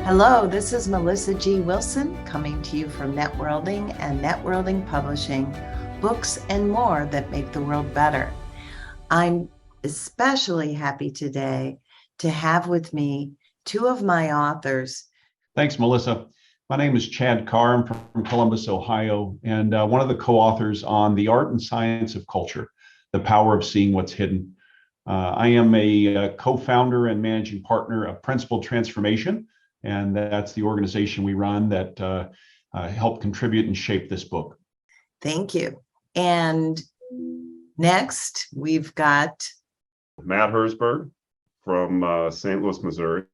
Hello, this is Melissa G. Wilson coming to you from Networlding and Networlding Publishing, books and more that make the world better. I'm especially happy today to have with me two of my authors. Thanks, Melissa. My name is Chad Carr. I'm from Columbus, Ohio, and one of the co-authors on The Art and Science of Culture, The Power of Seeing What's Hidden. I am a co-founder and managing partner of Principled Transformation, and that's the organization we run that helped contribute and shape this book. Thank you. And next, we've got Matt Herzberg from St. Louis, Missouri.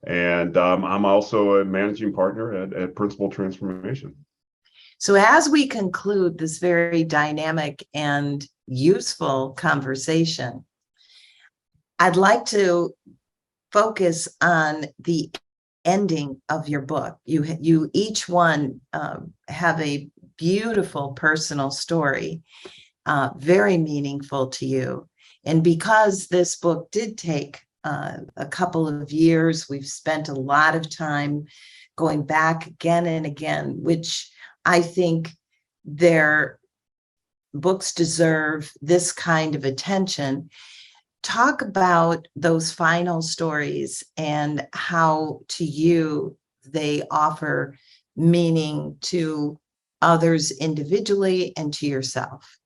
And I'm also a managing partner at Principled Transformation. So as we conclude this very dynamic and useful conversation, I'd like to focus on the ending of your book. You each one have a beautiful personal story, very meaningful to you. And because this book did take a couple of years, we've spent a lot of time going back again and again, which I think their books deserve this kind of attention. Talk about those final stories and how to you they offer meaning to others individually and to yourself.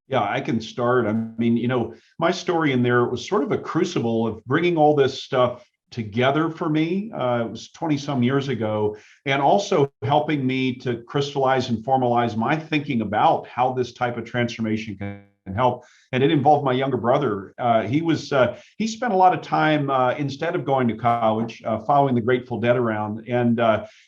Yeah, I can start. I mean, my story in there was sort of a crucible of bringing all this stuff together for me. It was 20 some years ago, and also helping me to crystallize and formalize my thinking about how this type of transformation can help. And it involved my younger brother. He spent a lot of time instead of going to college, following the Grateful Dead around and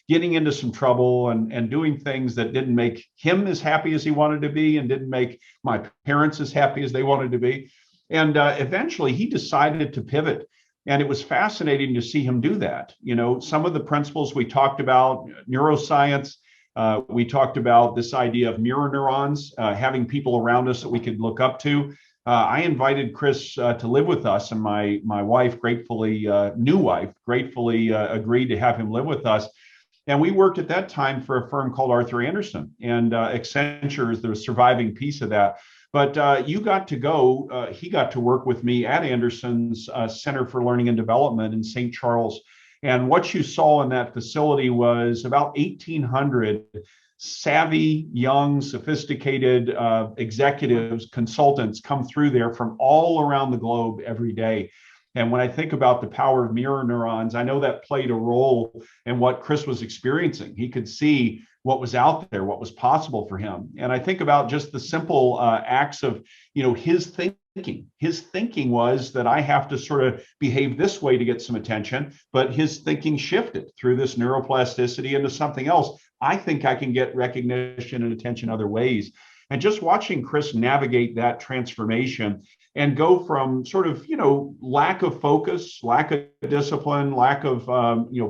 getting into some trouble and doing things that didn't make him as happy as he wanted to be and didn't make my parents as happy as they wanted to be. And eventually he decided to pivot. And it was fascinating to see him do that. Some of the principles we talked about, neuroscience, we talked about this idea of mirror neurons, having people around us that we could look up to. I invited Chris to live with us, and my wife, new wife, gratefully agreed to have him live with us. And we worked at that time for a firm called Arthur Andersen, and Accenture is the surviving piece of that. But he got to work with me at Andersen's Center for Learning and Development in St. Charles. And what you saw in that facility was about 1,800 savvy, young, sophisticated executives, consultants come through there from all around the globe every day. And when I think about the power of mirror neurons, I know that played a role in what Chris was experiencing. He could see what was out there, what was possible for him. And I think about just the simple acts of, his thinking. His thinking was that I have to sort of behave this way to get some attention, but his thinking shifted through this neuroplasticity into something else. I think I can get recognition and attention other ways. And just watching Chris navigate that transformation and go from sort of, lack of focus, lack of discipline, lack of,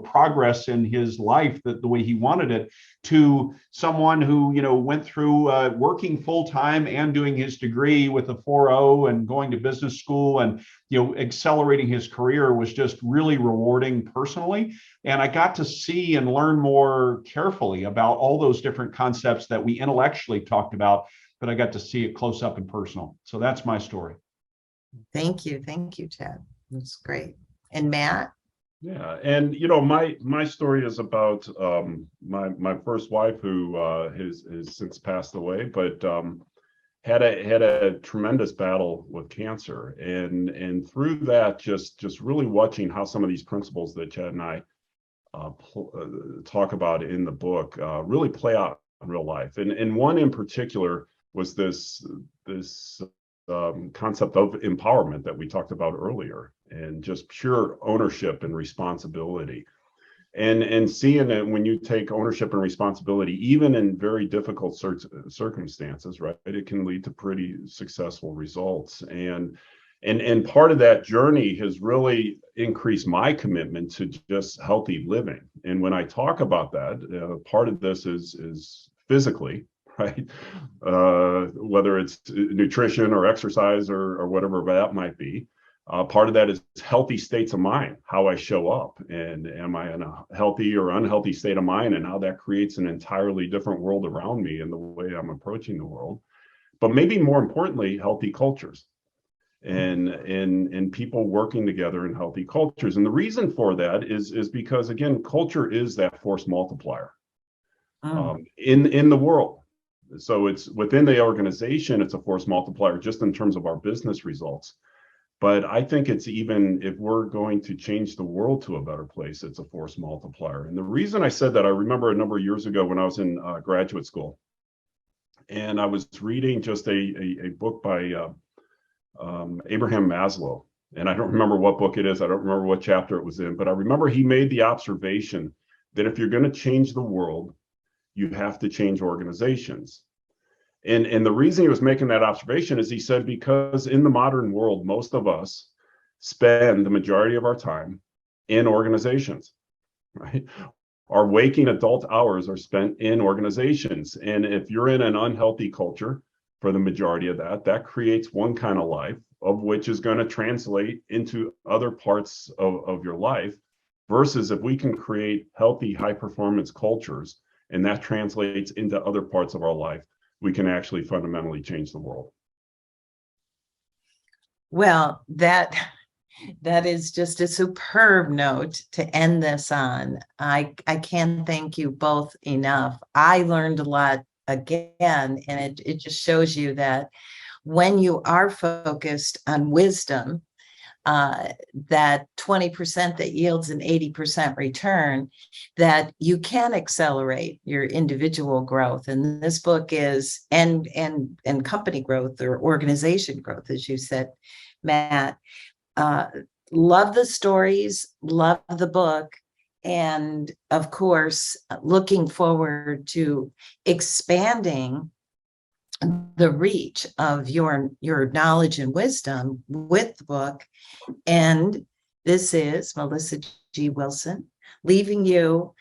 progress in his life the way he wanted it, to someone who, went through working full time and doing his degree with a 4.0 and going to business school and, accelerating his career was just really rewarding personally. And I got to see and learn more carefully about all those different concepts that we intellectually talked about, but I got to see it close up and personal. So that's my story. Thank you, Chad. That's great. And Matt? Yeah, and my story is about my first wife, who has since passed away, but had a tremendous battle with cancer, and through that, just really watching how some of these principles that Chad and I talk about in the book really play out in real life, and one in particular was this concept of empowerment that we talked about earlier, and just pure ownership and responsibility, and seeing that when you take ownership and responsibility, even in very difficult circumstances, right, it can lead to pretty successful results. And part of that journey has really increased my commitment to just healthy living. And when I talk about that, part of this is physically, right? Whether it's nutrition or exercise or whatever that might be. Part of that is healthy states of mind, how I show up, and am I in a healthy or unhealthy state of mind, and how that creates an entirely different world around me and the way I'm approaching the world. But maybe more importantly, healthy cultures and people working together in healthy cultures. And the reason for that is because, again, culture is that force multiplier in the world. So it's within the organization, it's a force multiplier just in terms of our business results. But I think it's even if we're going to change the world to a better place, it's a force multiplier. And the reason I said that, I remember a number of years ago when I was in graduate school, and I was reading just a book by Abraham Maslow. And I don't remember what book it is. I don't remember what chapter it was in, but I remember he made the observation that if you're going to change the world, you have to change organizations. And the reason he was making that observation is he said, because in the modern world, most of us spend the majority of our time in organizations, right? Our waking adult hours are spent in organizations. And if you're in an unhealthy culture for the majority of that, that creates one kind of life, of which is going to translate into other parts of your life, versus if we can create healthy, high performance cultures, and that translates into other parts of our life, we can actually fundamentally change the world. Well, that is just a superb note to end this on. I can't thank you both enough. I learned a lot again, and it just shows you that when you are focused on wisdom, that 20% that yields an 80% return, that you can accelerate your individual growth. And this book is, and company growth or organization growth, as you said, Matt. Love the stories, love the book, and of course, looking forward to expanding the reach of your knowledge and wisdom with the book. And this is Melissa G. Wilson, leaving you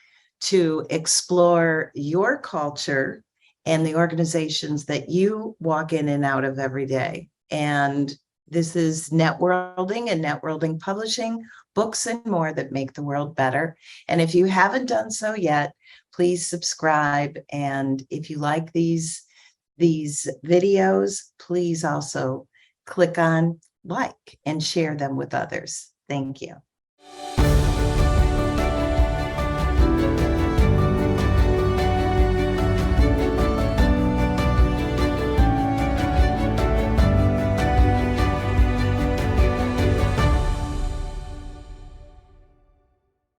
to explore your culture and the organizations that you walk in and out of every day. And this is Networlding and Networlding Publishing, books and more that make the world better. And if you haven't done so yet, please subscribe. And if you like these videos, please also click on like and share them with others. Thank you.